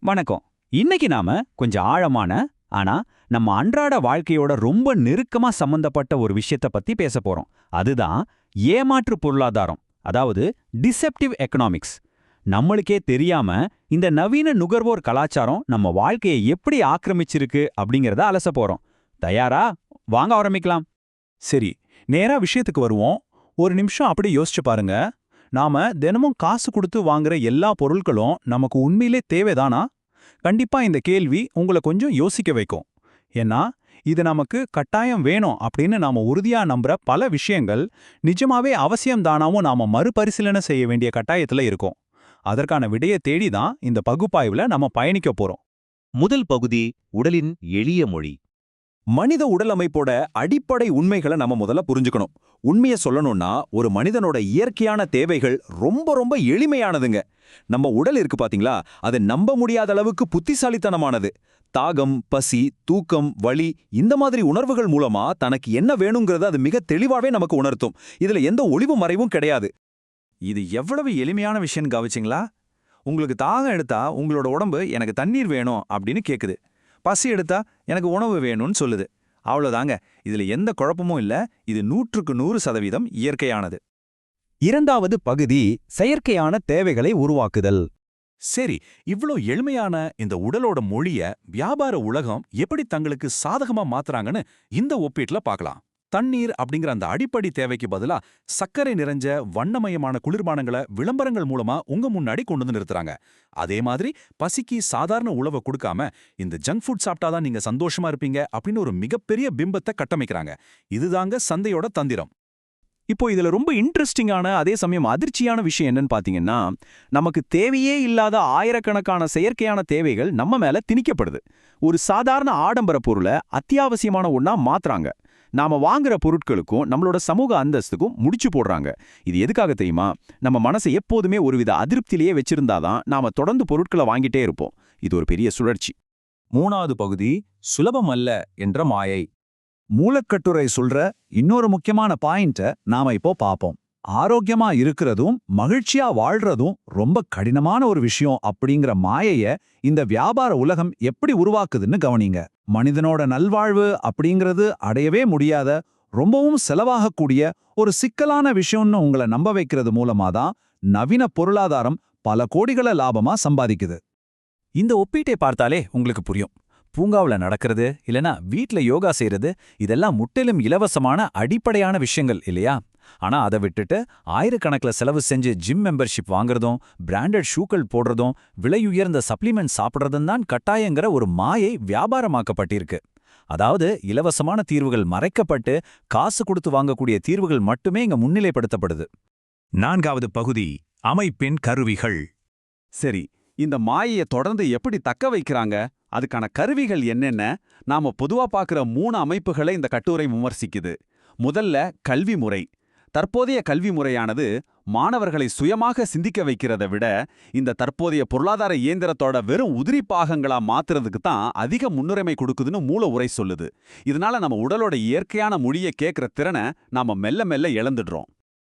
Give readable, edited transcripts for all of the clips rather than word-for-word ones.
வணக்கம். இன்னைக்கு நாம கொஞ்சம் ஆழமான, ஆனா நம்ம அன்றாட வாழ்க்கையோட ரொம்ப நெருக்கமா சம்பந்தப்பட்ட ஒரு விஷயத்த பத்தி பேச போறோம். அதுதான் ஏமாற்று பொருளாதாரம், அதாவது டிசெப்டிவ் எக்கனாமிக்ஸ். நம்மளுக்கே தெரியாம இந்த நவீன நுகர்வோர் கலாச்சாரம் நம்ம வாழ்க்கையை எப்படி ஆக்கிரமிச்சிருக்கு அப்படிங்கறத அலச போறோம். தயாரா? வாங்க ஆரம்பிக்கலாம். சரி, நேரா விஷயத்துக்கு வருவோம். ஒரு நிமிஷம் அப்படியே யோசிச்சு பாருங்க. நாம தினமும் காசு கொடுத்து வாங்குற எல்லா பொருட்களும் நமக்கு உண்மையிலே தேவைதானா? கண்டிப்பா இந்த கேள்வி உங்களை கொஞ்சம் யோசிக்க வைக்கும். ஏன்னா இது நமக்கு கட்டாயம் வேணும் அப்படின்னு நாம உறுதியா நம்புற பல விஷயங்கள் நிஜமாவே அவசியம்தானாவும் நாம மறுபரிசீலனை செய்ய வேண்டிய கட்டாயத்துல இருக்கோம். அதற்கான விடையை தேடிதான் இந்த பகுப்பாய்வுல நம்ம பயணிக்க போறோம். முதல் பகுதி உடலின் எளிய மொழி. மனித உடல் அமைப்போட அடிப்படை உண்மைகளை நம்ம முதல்ல புரிஞ்சுக்கணும். உண்மையை சொல்லணும்னா ஒரு மனிதனோட இயற்கையான தேவைகள் ரொம்ப ரொம்ப எளிமையானதுங்க. நம்ம உடல் இருக்கு பாத்தீங்களா, அது நம்ப முடியாத அளவுக்கு புத்திசாலித்தனமானது. தாகம், பசி, தூக்கம், வலி இந்த மாதிரி உணர்வுகள் மூலமா தனக்கு என்ன வேணுங்கிறத அது மிக தெளிவாவே நமக்கு உணர்த்தும். இதுல எந்த ஒளிவு மறைவும் கிடையாது. இது எவ்வளவு எளிமையான விஷயம் கவனிச்சிங்களா? உங்களுக்கு தாகம் எடுத்தா உங்களோட உடம்பு எனக்கு தண்ணீர் வேணும் அப்படின்னு கேக்குது. பசி எடுத்தா எனக்கு உணவு வேணும்னு சொல்லுது. அவ்வளோதாங்க. இதுல எந்த குழப்பமும் இல்ல. இது 100% இயற்கையானது. இரண்டாவது பகுதி செயற்கையான தேவைகளை உருவாக்குதல். சரி, இவ்ளோ எளிமையான இந்த உடலோட மொழிய வியாபார உலகம் எப்படி தங்களுக்கு சாதகமா மாத்துறாங்கன்னு இந்த ஒப்பீட்ல பார்க்கலாம். தண்ணீர் அப்படிங்கிற அந்த அடிப்படை தேவைக்கு பதிலா சர்க்கரை நிறைஞ்ச வண்ணமயமான குளிர்பானங்களை விளம்பரங்கள் மூலமா உங்க முன்னாடி கொண்டு வந்து நிறுத்துறாங்க. அதே மாதிரி பசிக்கு சாதாரண உணவை கொடுக்காம இந்த ஜங்க் ஃபுட் சாப்பிட்டாதான் நீங்க சந்தோஷமா இருப்பீங்க அப்படின்னு ஒரு மிகப்பெரிய பிம்பத்தை கட்டமைக்கிறாங்க. இதுதாங்க சந்தையோட தந்திரம். இப்போ இதுல ரொம்ப இன்ட்ரெஸ்டிங்கான அதே சமயம் அதிர்ச்சியான விஷயம் என்னன்னு பாத்தீங்கன்னா, நமக்கு தேவையே இல்லாத ஆயிரக்கணக்கான செயற்கையான தேவைகள் நம்ம மேல திணிக்கப்படுது. ஒரு சாதாரண ஆடம்பர பொருளை அத்தியாவசியமான ஒண்ணா மாத்துறாங்க. நாம வாங்குற பொருட்களுக்கும் நம்மளோட சமூக அந்தஸ்துக்கும் முடிச்சு போடுறாங்க. இது எதுக்காக தெரியுமா? நம்ம மனசை எப்போதுமே ஒருவித அதிருப்தியிலேயே வச்சிருந்தாதான் நாம தொடர்ந்து பொருட்களை வாங்கிட்டே இருப்போம். இது ஒரு பெரிய சுழற்சி. மூணாவது பகுதி சுலபம் அல்ல என்ற மாயை. மூலக்கட்டுரை சொல்ற இன்னொரு முக்கியமான பாயிண்ட நாம இப்போ பாப்போம். ஆரோக்கியமா இருக்கிறதும் மகிழ்ச்சியா வாழ்றதும் ரொம்ப கடினமான ஒரு விஷயம் அப்படிங்கிற மாயைய இந்த வியாபார உலகம் எப்படி உருவாக்குதுன்னு கவனிங்க. மனிதனோட நல்வாழ்வு அப்படிங்கிறது அடையவே முடியாத, ரொம்பவும் செலவாகக்கூடிய ஒரு சிக்கலான விஷயம்னு உங்களை நம்ப வைக்கிறது மூலமாதான் நவீன பொருளாதாரம் பல கோடிகளை லாபமா சம்பாதிக்குது. இந்த ஒப்பீட்டை பார்த்தாலே உங்களுக்கு புரியும். பூங்காவுல நடக்கிறது இல்லனா வீட்ல யோகா செய்யறது இதெல்லாம் முற்றிலும் இலவசமான அடிப்படையான விஷயங்கள் இல்லையா? ஆனா அதை விட்டுட்டு ஆயிரக்கணக்கில் செலவு செஞ்சு ஜிம் மெம்பர்ஷிப் வாங்குறதும், பிராண்டட் ஷூக்கள் போடுறதும், விலையுயர்ந்த சப்ளிமெண்ட் சாப்பிட்றதும் தான் கட்டாயங்கிற ஒரு மாயை வியாபாரமாக்கப்பட்டிருக்கு. அதாவது இலவசமான தீர்வுகள் மறைக்கப்பட்டு காசு கொடுத்து வாங்கக்கூடிய தீர்வுகள் மட்டுமே இங்க முன்னிலைப்படுத்தப்படுது. நான்காவது பகுதி அமைப்பின் கருவிகள். சரி, இந்த மாயையை தொடர்ந்து எப்படி தக்க வைக்கிறாங்க? அதுக்கான கருவிகள் என்னென்ன? நாம பொதுவா பார்க்குற 3 அமைப்புகளை இந்த கட்டுரை விமர்சிக்குது. முதல்ல கல்வி முறை. தற்போதைய கல்வி முறையானது மாணவர்களை சுயமாக சிந்திக்க வைக்கிறத விட இந்த தற்போதைய பொருளாதார இயந்திரத்தோட வெறும் உதிரி பாகங்களா மாத்துறதுக்கு தான் அதிக முன்னுரிமை கொடுக்குதுன்னு மூல உரை சொல்லுது. இதனால நம்ம உடலோட இயற்கையான மொழியை கேட்கிற திறனை நாம மெல்ல மெல்ல இழந்துடுறோம்.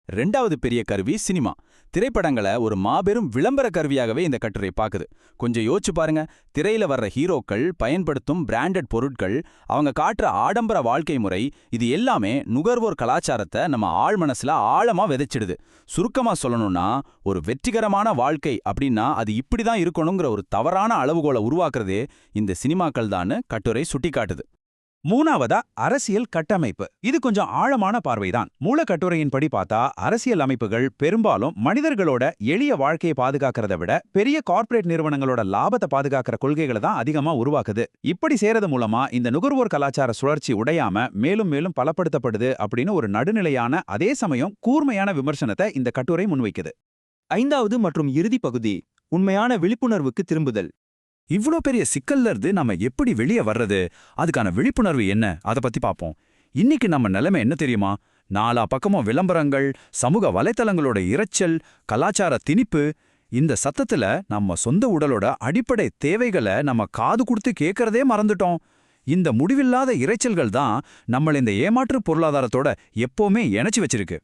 ரெண்டாவது பெரிய கருவி சினிமா. திரைப்படங்களை ஒரு மாபெரும் விளம்பர கருவியாகவே இந்த கட்டுரை பாக்குது. கொஞ்சம் யோசிச்சு பாருங்க. திரையில வர்ற ஹீரோக்கள் பயன்படுத்தும் பிராண்டட் பொருட்கள், அவங்க காட்டுற ஆடம்பர வாழ்க்கை முறை, இது எல்லாமே நுகர்வோர் கலாச்சாரத்தை நம்ம ஆழ் மனசுல ஆழமா விதைச்சிடுது. சுருக்கமா சொல்லணும்னா, ஒரு வெற்றிகரமான வாழ்க்கை அப்படின்னா அது இப்படிதான் இருக்கணுங்கிற ஒரு தவறான அளவுகோலை உருவாக்குறதே இந்த சினிமாக்கள் தான்னு கட்டுரை சுட்டிக்காட்டுது. மூணாவதா அரசியல் கட்டமைப்பு. இது கொஞ்சம் ஆழமான பார்வைதான். மூலக்கட்டுரையின்படி பார்த்தா அரசியல் அமைப்புகள் பெரும்பாலும் மனிதர்களோட எளிய வாழ்க்கையை பாதுகாக்கிறத விட பெரிய கார்ப்பரேட் நிறுவனங்களோட லாபத்தை பாதுகாக்கிற கொள்கைகளை தான் அதிகமா உருவாக்குது. இப்படி செய்யறது மூலமா இந்த நுகர்வோர் கலாச்சார சுழற்சி உடையாம மேலும் மேலும் பலப்படுத்தப்படுது அப்படின்னு ஒரு நடுநிலையான அதே சமயம் கூர்மையான விமர்சனத்தை இந்த கட்டுரை முன்வைக்குது. ஐந்தாவது மற்றும் இறுதி பகுதி உண்மையான விழிப்புணர்வுக்கு திரும்புதல். இவ்ளோ பெரிய சிக்கல்ல இருந்து நம்ம எப்படி வெளியே வர்றது? அதுக்கான விழிப்புணர்வு என்ன? அதை பத்தி பார்ப்போம். இன்னைக்கு நம்ம நிலைமை என்ன தெரியுமா? நாலா பக்கமும் விளம்பரங்கள், சமூக வலைத்தளங்களோட இரைச்சல், கலாச்சார திணிப்பு. இந்த சத்தத்துல நம்ம சொந்த உடலோட அடிப்படை தேவைகளை நம்ம காது கொடுத்து கேட்கறதே மறந்துட்டோம். இந்த முடிவில்லாத இரைச்சல்கள் தான் நம்மள இந்த ஏமாற்று பொருளாதாரத்தோட எப்பவுமே இணைச்சு வச்சிருக்கு.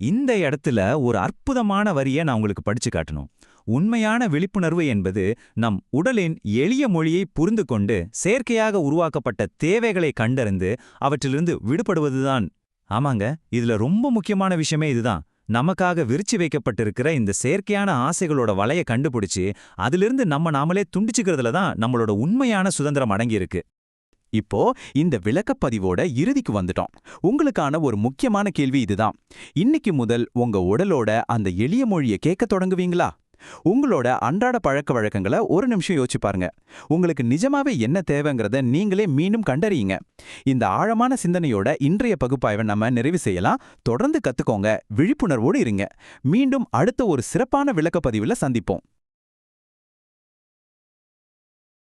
இந்த இடத்துல ஒரு அற்புதமான வரியை நான் உங்களுக்கு படிச்சு காட்டணும். உண்மையான விழிப்புணர்வு என்பது நம் உடலின் எளிய மொழியை புரிந்து கொண்டு செயற்கையாக உருவாக்கப்பட்ட தேவைகளை கண்டறிந்து அவற்றிலிருந்து விடுபடுவதுதான். ஆமாங்க, இதுல ரொம்ப முக்கியமான விஷயமே இதுதான். நமக்காக விரிச்சு வைக்கப்பட்டிருக்கிற இந்த செயற்கையான ஆசைகளோட வலைய கண்டுபிடிச்சு அதிலிருந்து நாமளே துண்டிச்சுக்கிறதுல தான் நம்மளோட உண்மையான சுதந்திரம் அடங்கியிருக்கு. இப்போ இந்த விளக்கப்பதிவோட இறுதிக்கு வந்துட்டோம். உங்களுக்கான ஒரு முக்கியமான கேள்வி இதுதான். இன்னைக்கு முதல் உங்க உடலோட அந்த எளிய மொழியை கேட்க தொடங்குவீங்களா? உங்களோட அன்றாட பழக்க வழக்கங்களை ஒரு நிமிஷம் யோசிச்சு பாருங்க. உங்களுக்கு நிஜமாவே என்ன தேவைங்கிறத நீங்களே மீண்டும் கண்டறியுங்க. இந்த ஆழமான சிந்தனையோட இன்றைய பகுப்பாய்வை நம்ம நிறைவு செய்யலாம். தொடர்ந்து கத்துக்கோங்க, விழிப்புணர்வோடு இருங்க. மீண்டும் அடுத்த ஒரு சிறப்பான விளக்கப்பதிவுல சந்திப்போம்.